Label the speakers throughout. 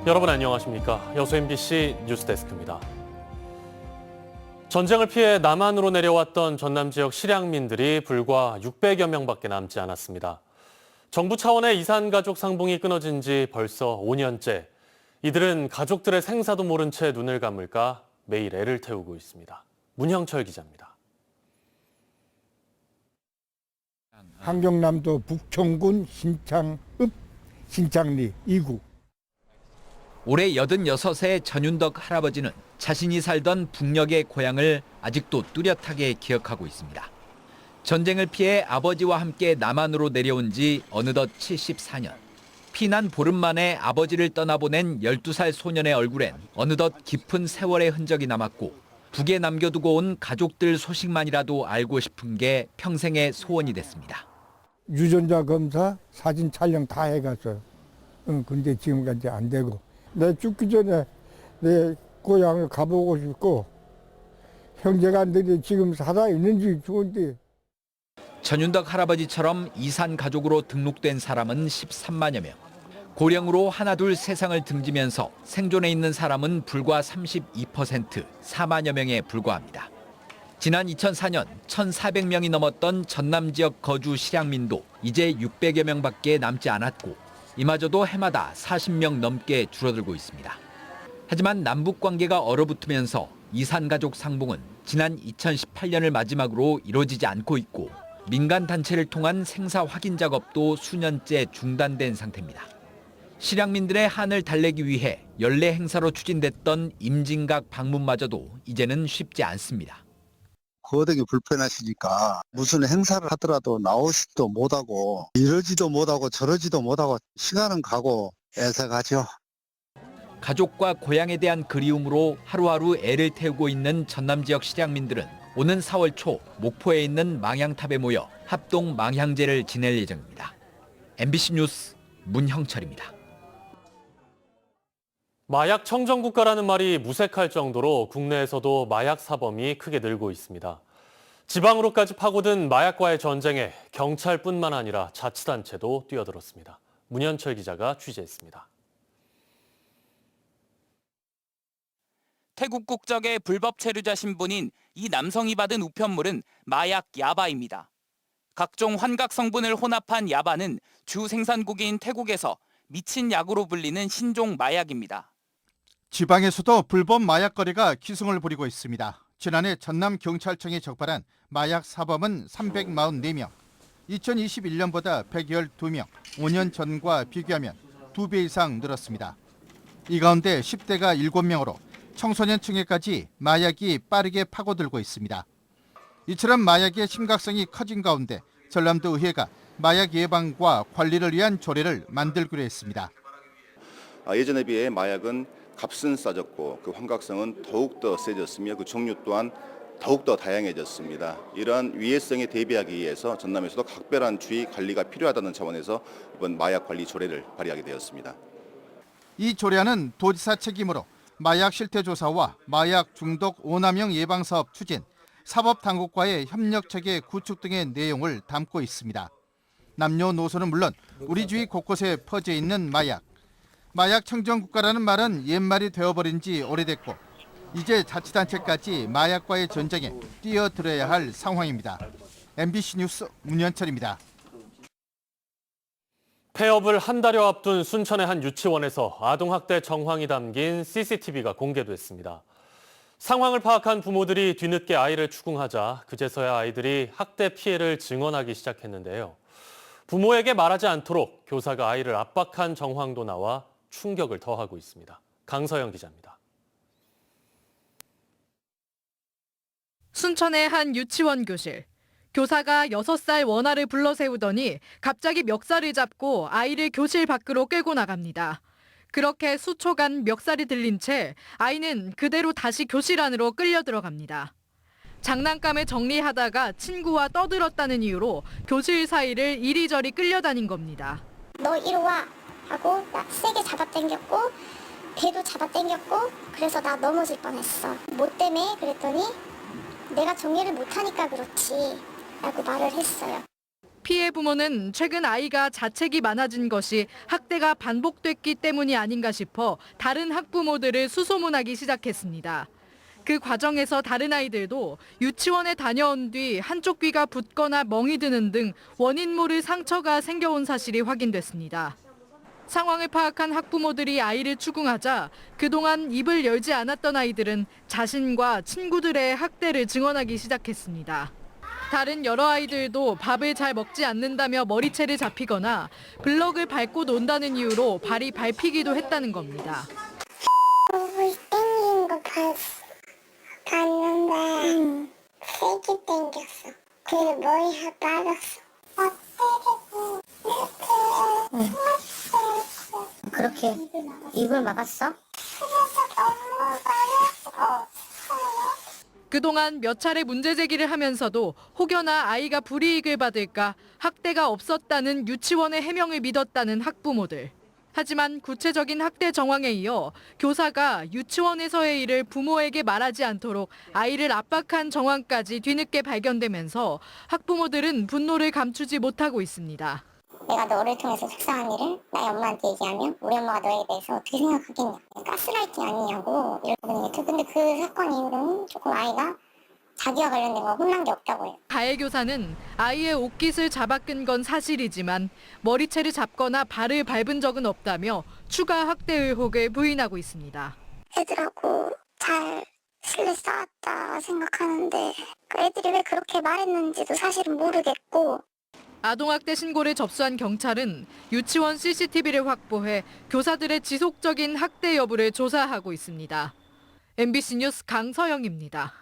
Speaker 1: 여러분 안녕하십니까? 여수 MBC 뉴스데스크입니다. 전쟁을 피해 남한으로 내려왔던 전남 지역 실향민들이 불과 600여 명밖에 남지 않았습니다. 정부 차원의 이산가족 상봉이 끊어진 지 벌써 5년째. 이들은 가족들의 생사도 모른 채 눈을 감을까 매일 애를 태우고 있습니다. 문형철 기자입니다.
Speaker 2: 한경남도 북청군 신창리 2구.
Speaker 3: 올해 86세 전윤덕 할아버지는 자신이 살던 북녘의 고향을 아직도 뚜렷하게 기억하고 있습니다. 전쟁을 피해 아버지와 함께 남한으로 내려온 지 어느덧 74년. 피난 보름 만에 아버지를 떠나보낸 12살 소년의 얼굴엔 어느덧 깊은 세월의 흔적이 남았고 북에 남겨두고 온 가족들 소식만이라도 알고 싶은 게 평생의 소원이 됐습니다.
Speaker 2: 유전자 검사, 사진 촬영 다 해갔어요. 근데 지금까지 안 되고. 내 죽기 전에 내 고향을 가보고 싶고 형제간들이 지금 살아있는지 죽은지.
Speaker 3: 전윤덕 할아버지처럼 이산 가족으로 등록된 사람은 13만여 명. 고령으로 하나둘 세상을 등지면서 생존해 있는 사람은 불과 32%, 4만여 명에 불과합니다. 지난 2004년 1,400명이 넘었던 전남 지역 거주 실향민도 이제 600여 명밖에 남지 않았고 이마저도 해마다 40명 넘게 줄어들고 있습니다. 하지만 남북 관계가 얼어붙으면서 이산가족 상봉은 지난 2018년을 마지막으로 이루어지지 않고 있고 민간 단체를 통한 생사 확인 작업도 수년째 중단된 상태입니다. 실향민들의 한을 달래기 위해 연례 행사로 추진됐던 임진각 방문마저도 이제는 쉽지 않습니다.
Speaker 4: 거덕이 불편하시니까 무슨 행사를 하더라도 나오시지도 못하고 이러지도 못하고 저러지도 못하고 시간은 가고 애석하죠.
Speaker 3: 가족과 고향에 대한 그리움으로 하루하루 애를 태우고 있는 전남 지역 실향민들은 오는 4월 초 목포에 있는 망향탑에 모여 합동 망향제를 지낼 예정입니다. MBC 뉴스 문형철입니다.
Speaker 1: 마약 청정국가라는 말이 무색할 정도로 국내에서도 마약 사범이 크게 늘고 있습니다. 지방으로까지 파고든 마약과의 전쟁에 경찰뿐만 아니라 자치단체도 뛰어들었습니다. 문현철 기자가 취재했습니다.
Speaker 5: 태국 국적의 불법 체류자 신분인 이 남성이 받은 우편물은 마약 야바입니다. 각종 환각 성분을 혼합한 야바는 주 생산국인 태국에서 미친 약으로 불리는 신종 마약입니다.
Speaker 6: 지방에서도 불법 마약 거래가 기승을 부리고 있습니다. 지난해 전남경찰청이 적발한 마약 사범은 344명, 2021년보다 112명, 5년 전과 비교하면 2배 이상 늘었습니다. 이 가운데 10대가 7명으로 청소년층에까지 마약이 빠르게 파고들고 있습니다. 이처럼 마약의 심각성이 커진 가운데 전남도 의회가 마약 예방과 관리를 위한 조례를 만들기로 했습니다.
Speaker 7: 예전에 비해 마약은 값은 싸졌고 그 환각성은 더욱더 세졌으며 그 종류 또한 더욱더 다양해졌습니다. 이러한 위해성에 대비하기 위해서 전남에서도 각별한 주의 관리가 필요하다는 차원에서 이번 마약 관리 조례를 발의하게 되었습니다.
Speaker 6: 이 조례안은 도지사 책임으로 마약 실태 조사와 마약 중독 오남용 예방 사업 추진, 사법당국과의 협력 체계 구축 등의 내용을 담고 있습니다. 남녀노소는 물론 우리 주위 곳곳에 퍼져 있는 마약. 마약 청정국가라는 말은 옛말이 되어버린 지 오래됐고 이제 자치단체까지 마약과의 전쟁에 뛰어들어야 할 상황입니다. MBC 뉴스 문현철입니다.
Speaker 1: 폐업을 한 달여 앞둔 순천의 한 유치원에서 아동학대 정황이 담긴 CCTV가 공개됐습니다. 상황을 파악한 부모들이 뒤늦게 아이를 추궁하자 그제서야 아이들이 학대 피해를 증언하기 시작했는데요. 부모에게 말하지 않도록 교사가 아이를 압박한 정황도 나와 충격을 더하고 있습니다. 강서영 기자입니다.
Speaker 8: 순천의 한 유치원 교실. 교사가 6살 원아를 불러 세우더니 갑자기 멱살을 잡고 아이를 교실 밖으로 끌고 나갑니다. 그렇게 수초간 멱살이 들린 채 아이는 그대로 다시 교실 안으로 끌려 들어갑니다. 장난감을 정리하다가 친구와 떠들었다는 이유로 교실 사이를 이리저리 끌려다닌 겁니다.
Speaker 9: 너 이리 와 하고 나 세게 잡아당겼고 배도 잡아당겼고 그래서 나 넘어질 뻔했어. 뭐 때문에? 그랬더니 내가 정리를 못하니까 그렇지 라고 말을 했어요.
Speaker 8: 피해 부모는 최근 아이가 자책이 많아진 것이 학대가 반복됐기 때문이 아닌가 싶어 다른 학부모들을 수소문하기 시작했습니다. 그 과정에서 다른 아이들도 유치원에 다녀온 뒤 한쪽 귀가 붓거나 멍이 드는 등 원인 모를 상처가 생겨온 사실이 확인됐습니다. 상황을 파악한 학부모들이 아이를 추궁하자 그동안 입을 열지 않았던 아이들은 자신과 친구들의 학대를 증언하기 시작했습니다. 다른 여러 아이들도 밥을 잘 먹지 않는다며 머리채를 잡히거나 블럭을 밟고 논다는 이유로 발이 밟히기도 했다는 겁니다.
Speaker 9: 땡긴 거 봤는데 세게 땡겼어. 그래서 머리가 빠졌어. 그렇게 입을 막았어?
Speaker 8: 그동안 몇 차례 문제 제기를 하면서도 혹여나 아이가 불이익을 받을까 학대가 없었다는 유치원의 해명을 믿었다는 학부모들. 하지만 구체적인 학대 정황에 이어 교사가 유치원에서의 일을 부모에게 말하지 않도록 아이를 압박한 정황까지 뒤늦게 발견되면서 학부모들은 분노를 감추지 못하고 있습니다.
Speaker 9: 내가 너를 통해서 속상한 일을 나의 엄마한테 얘기하면 우리 엄마가 너에 대해서 어떻게 생각하겠냐. 가스라이팅 아니냐고 이러거든요. 근데 그 사건 이후로는 조금 아이가 자기와 관련된 거 혼난 게 없다고 해요.
Speaker 8: 가해 교사는 아이의 옷깃을 잡아끈 건 사실이지만 머리채를 잡거나 발을 밟은 적은 없다며 추가 학대 의혹을 부인하고 있습니다.
Speaker 9: 애들하고 잘 신뢰 쌓았다 생각하는데 그 애들이 왜 그렇게 말했는지도 사실은 모르겠고
Speaker 8: 아동학대 신고를 접수한 경찰은 유치원 CCTV를 확보해 교사들의 지속적인 학대 여부를 조사하고 있습니다. MBC 뉴스 강서영입니다.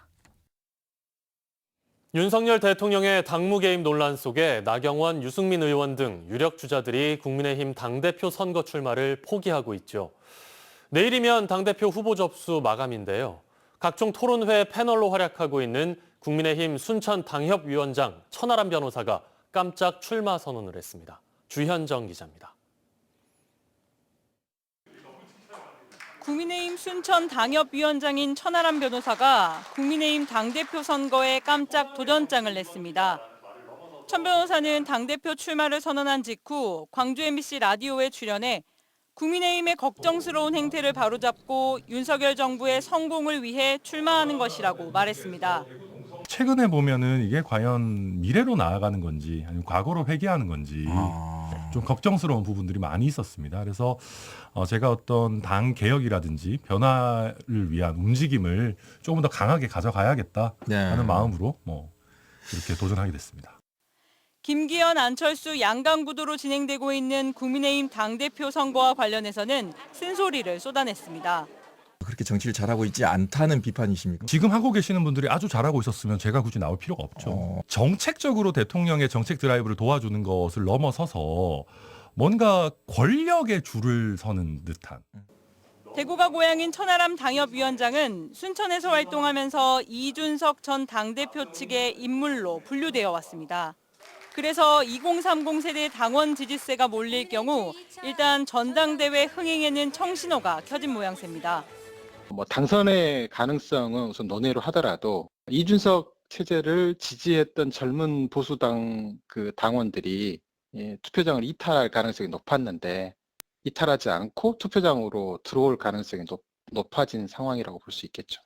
Speaker 1: 윤석열 대통령의 당무 개입 논란 속에 나경원, 유승민 의원 등 유력 주자들이 국민의힘 당대표 선거 출마를 포기하고 있죠. 내일이면 당대표 후보 접수 마감인데요. 각종 토론회 패널로 활약하고 있는 국민의힘 순천 당협위원장 천하람 변호사가 깜짝 출마 선언을 했습니다. 주현정 기자입니다.
Speaker 10: 국민의힘 순천 당협위원장인 천하람 변호사가 국민의힘 당대표 선거에 깜짝 도전장을 냈습니다. 천 변호사는 당대표 출마를 선언한 직후 광주 MBC 라디오에 출연해 국민의힘의 걱정스러운 행태를 바로잡고 윤석열 정부의 성공을 위해 출마하는 것이라고 말했습니다.
Speaker 11: 최근에 보면은 이게 과연 미래로 나아가는 건지 아니면 과거로 회귀하는 건지 좀 걱정스러운 부분들이 많이 있었습니다. 그래서 제가 어떤 당 개혁이라든지 변화를 위한 움직임을 조금 더 강하게 가져가야겠다 하는 마음으로 이렇게 도전하게 됐습니다.
Speaker 10: 김기현, 안철수 양강 구도로 진행되고 있는 국민의힘 당대표 선거와 관련해서는 쓴소리를 쏟아냈습니다.
Speaker 12: 그렇게 정치를 잘하고 있지 않다는 비판이십니까?
Speaker 11: 지금 하고 계시는 분들이 아주 잘하고 있었으면 제가 굳이 나올 필요가 없죠. 정책적으로 대통령의 정책 드라이브를 도와주는 것을 넘어서서 뭔가 권력의 줄을 서는 듯한.
Speaker 10: 대구가 고향인 천하람 당협위원장은 순천에서 활동하면서 이준석 전 당대표 측의 인물로 분류되어 왔습니다. 그래서 2030 세대 당원 지지세가 몰릴 경우 일단 전당대회 흥행에는 청신호가 켜진 모양새입니다.
Speaker 13: 당선의 가능성은 우선 논의로 하더라도 이준석 체제를 지지했던 젊은 보수당 그 당원들이 투표장을 이탈할 가능성이 높았는데 이탈하지 않고 투표장으로 들어올 가능성이 높아진 상황이라고 볼 수 있겠죠.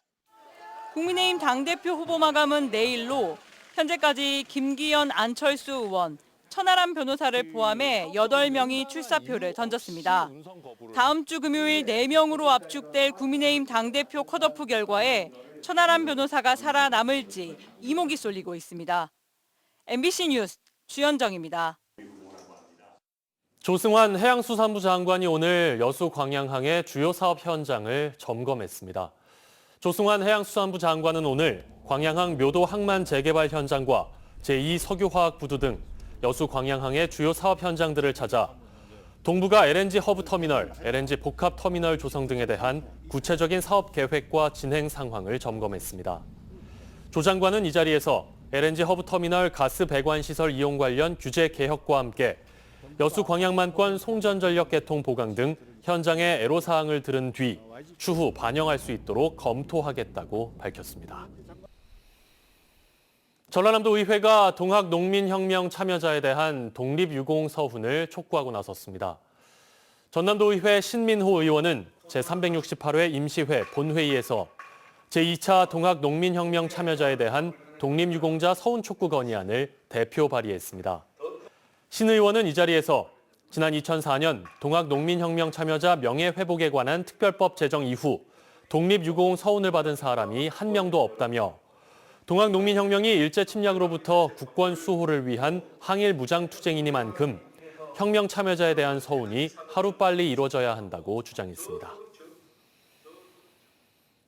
Speaker 10: 국민의힘 당대표 후보 마감은 내일로 현재까지 김기현, 안철수 의원, 천하람 변호사를 포함해 8명이 출사표를 던졌습니다. 다음 주 금요일 4명으로 압축될 국민의힘 당대표 컷오프 결과에 천하람 변호사가 살아남을지 이목이 쏠리고 있습니다. MBC 뉴스 주현정입니다.
Speaker 1: 조승환 해양수산부 장관이 오늘 여수 광양항의 주요 사업 현장을 점검했습니다. 조승환 해양수산부 장관은 오늘 광양항 묘도 항만 재개발 현장과 제2석유화학부두 등 여수 광양항의 주요 사업 현장들을 찾아 동부가 LNG 허브터미널, LNG 복합터미널 조성 등에 대한 구체적인 사업 계획과 진행 상황을 점검했습니다. 조 장관은 이 자리에서 LNG 허브터미널 가스 배관 시설 이용 관련 규제 개혁과 함께 여수 광양만권 송전전력 개통 보강 등 현장의 애로사항을 들은 뒤 추후 반영할 수 있도록 검토하겠다고 밝혔습니다. 전라남도 의회가 동학농민혁명 참여자에 대한 독립유공 서훈을 촉구하고 나섰습니다. 전남도 의회 신민호 의원은 제368회 임시회 본회의에서 제2차 동학농민혁명 참여자에 대한 독립유공자 서훈 촉구 건의안을 대표 발의했습니다. 신 의원은 이 자리에서 지난 2004년 동학농민혁명 참여자 명예회복에 관한 특별법 제정 이후 독립유공 서훈을 받은 사람이 한 명도 없다며 동학농민혁명이 일제 침략으로부터 국권 수호를 위한 항일 무장투쟁이니만큼 혁명 참여자에 대한 서훈이 하루빨리 이루어져야 한다고 주장했습니다.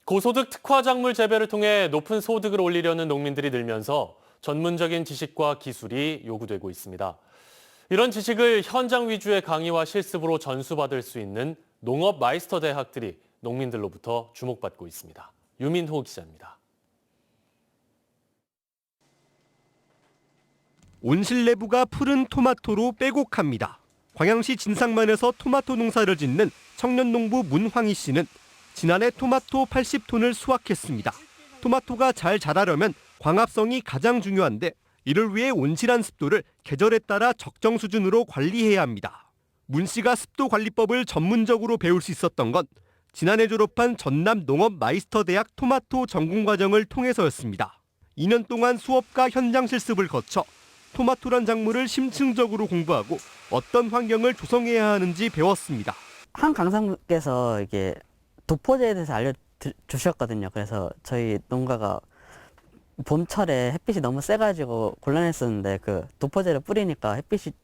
Speaker 1: 고소득 특화작물 재배를 통해 높은 소득을 올리려는 농민들이 늘면서 전문적인 지식과 기술이 요구되고 있습니다. 이런 지식을 현장 위주의 강의와 실습으로 전수받을 수 있는 농업 마이스터 대학들이 농민들로부터 주목받고 있습니다. 유민호 기자입니다.
Speaker 14: 온실내부가 푸른 토마토로 빼곡합니다. 광양시 진상만에서 토마토 농사를 짓는 청년농부 문황희 씨는 지난해 토마토 80톤을 수확했습니다. 토마토가 잘 자라려면 광합성이 가장 중요한데 이를 위해 온실한 습도를 계절에 따라 적정 수준으로 관리해야 합니다. 문 씨가 습도관리법을 전문적으로 배울 수 있었던 건 지난해 졸업한 전남 농업마이스터대학 토마토 전공과정을 통해서였습니다. 2년 동안 수업과 현장 실습을 거쳐 토마토란 작물을 심층적으로 공부하고 어떤 환경을 조성해야 하는지 배웠습니다.
Speaker 15: 한 강사님께서 이게 도포제에 대해서 알려주셨거든요. 그래서 저희 농가가 봄철에 햇빛이 너무 세가지고 곤란했었는데 그 도포제를 뿌리니까 햇빛이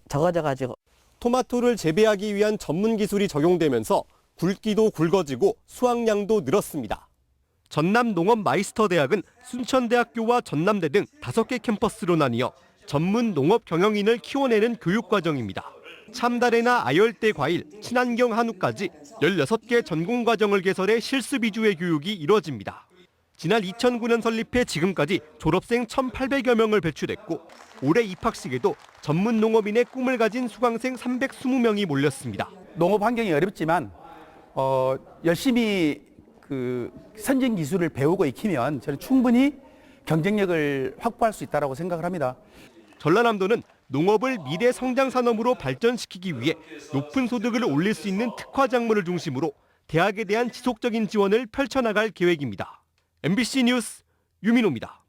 Speaker 15: 적어져가지고
Speaker 14: 토마토를 재배하기 위한 전문 기술이 적용되면서 굵기도 굵어지고 수확량도 늘었습니다. 전남 농업마이스터대학은 순천대학교와 전남대 등 5개 캠퍼스로 나뉘어 전문 농업 경영인을 키워내는 교육과정입니다. 참다래나 아열대 과일, 친환경 한우까지 16개 전공과정을 개설해 실습 위주의 교육이 이루어집니다. 지난 2009년 설립해 지금까지 졸업생 1,800여 명을 배출했고 올해 입학식에도 전문 농업인의 꿈을 가진 수강생 320명이 몰렸습니다.
Speaker 16: 농업 환경이 어렵지만 열심히 선진 기술을 배우고 익히면 저는 충분히 경쟁력을 확보할 수 있다고 생각을 합니다.
Speaker 14: 전라남도는 농업을 미래 성장 산업으로 발전시키기 위해 높은 소득을 올릴 수 있는 특화 작물을 중심으로 대학에 대한 지속적인 지원을 펼쳐나갈 계획입니다. MBC 뉴스 유민호입니다.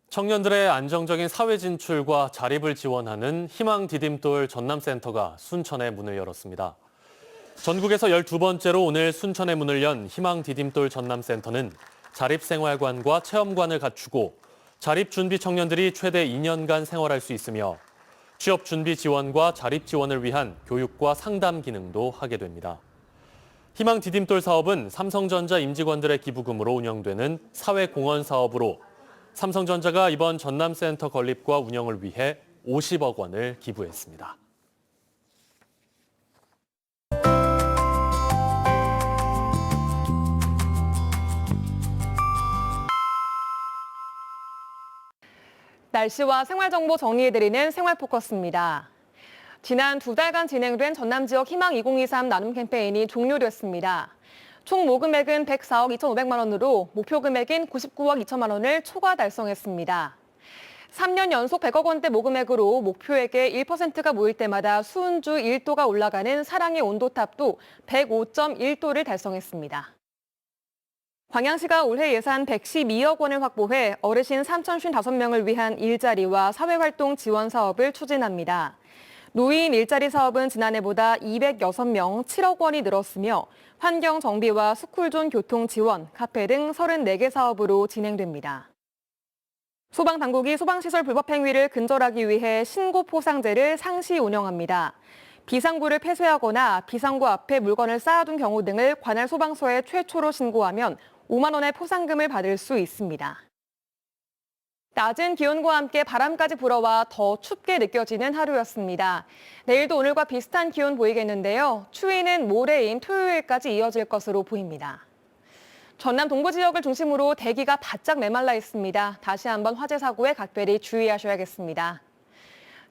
Speaker 1: 청년들의 안정적인 사회 진출과 자립을 지원하는 희망 디딤돌 전남센터가 순천에 문을 열었습니다. 전국에서 12번째로 오늘 순천에 문을 연 희망 디딤돌 전남센터는 자립생활관과 체험관을 갖추고 자립준비 청년들이 최대 2년간 생활할 수 있으며 취업준비 지원과 자립 지원을 위한 교육과 상담 기능도 하게 됩니다. 희망 디딤돌 사업은 삼성전자 임직원들의 기부금으로 운영되는 사회공헌 사업으로 삼성전자가 이번 전남센터 건립과 운영을 위해 50억 원을 기부했습니다.
Speaker 17: 날씨와 생활정보 정리해드리는 생활포커스입니다. 지난 2달간 진행된 전남 지역 희망 2023 나눔 캠페인이 종료됐습니다. 총 모금액은 104억 2,500만 원으로 목표 금액인 99억 2천만 원을 초과 달성했습니다. 3년 연속 100억 원대 모금액으로 목표액의 1%가 모일 때마다 수은주 1도가 올라가는 사랑의 온도탑도 105.1도를 달성했습니다. 광양시가 올해 예산 112억 원을 확보해 어르신 3,055명을 위한 일자리와 사회활동 지원 사업을 추진합니다. 노인 일자리 사업은 지난해보다 206명 7억 원이 늘었으며 환경 정비와 스쿨존 교통 지원, 카페 등 34개 사업으로 진행됩니다. 소방당국이 소방시설 불법 행위를 근절하기 위해 신고 포상제를 상시 운영합니다. 비상구를 폐쇄하거나 비상구 앞에 물건을 쌓아둔 경우 등을 관할 소방서에 최초로 신고하면 5만 원의 포상금을 받을 수 있습니다. 낮은 기온과 함께 바람까지 불어와 더 춥게 느껴지는 하루였습니다. 내일도 오늘과 비슷한 기온 보이겠는데요. 추위는 모레인 토요일까지 이어질 것으로 보입니다. 전남 동부 지역을 중심으로 대기가 바짝 메말라 있습니다. 다시 한번 화재 사고에 각별히 주의하셔야겠습니다.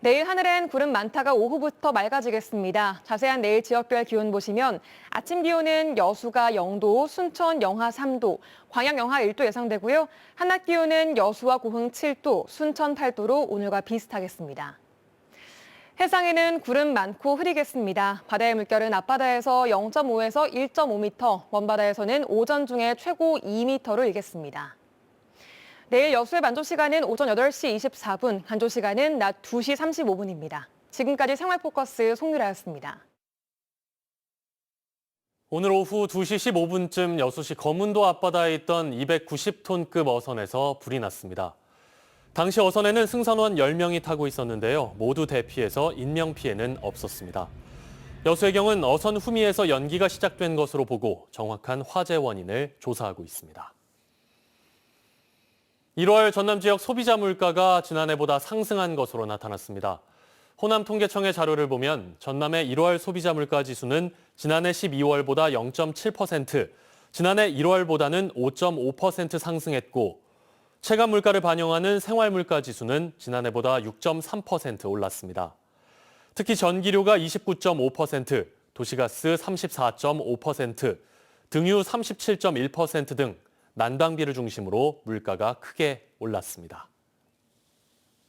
Speaker 17: 내일 하늘엔 구름 많다가 오후부터 맑아지겠습니다. 자세한 내일 지역별 기온 보시면 아침 기온은 여수가 0도, 순천 영하 3도, 광양 영하 1도 예상되고요. 한낮 기온은 여수와 고흥 7도, 순천 8도로 오늘과 비슷하겠습니다. 해상에는 구름 많고 흐리겠습니다. 바다의 물결은 앞바다에서 0.5에서 1.5m, 먼바다에서는 오전 중에 최고 2m로 일겠습니다. 내일 여수의 만조 시간은 오전 8시 24분, 간조 시간은 낮 2시 35분입니다. 지금까지 생활포커스 송유라였습니다.
Speaker 1: 오늘 오후 2시 15분쯤 여수시 거문도 앞바다에 있던 290톤급 어선에서 불이 났습니다. 당시 어선에는 승선원 10명이 타고 있었는데요. 모두 대피해서 인명피해는 없었습니다. 여수해경은 어선 후미에서 연기가 시작된 것으로 보고 정확한 화재 원인을 조사하고 있습니다. 1월 전남 지역 소비자 물가가 지난해보다 상승한 것으로 나타났습니다. 호남통계청의 자료를 보면 전남의 1월 소비자 물가 지수는 지난해 12월보다 0.7%, 지난해 1월보다는 5.5% 상승했고 체감 물가를 반영하는 생활 물가 지수는 지난해보다 6.3% 올랐습니다. 특히 전기료가 29.5%, 도시가스 34.5%, 등유 37.1% 등 난방비를 중심으로 물가가 크게 올랐습니다.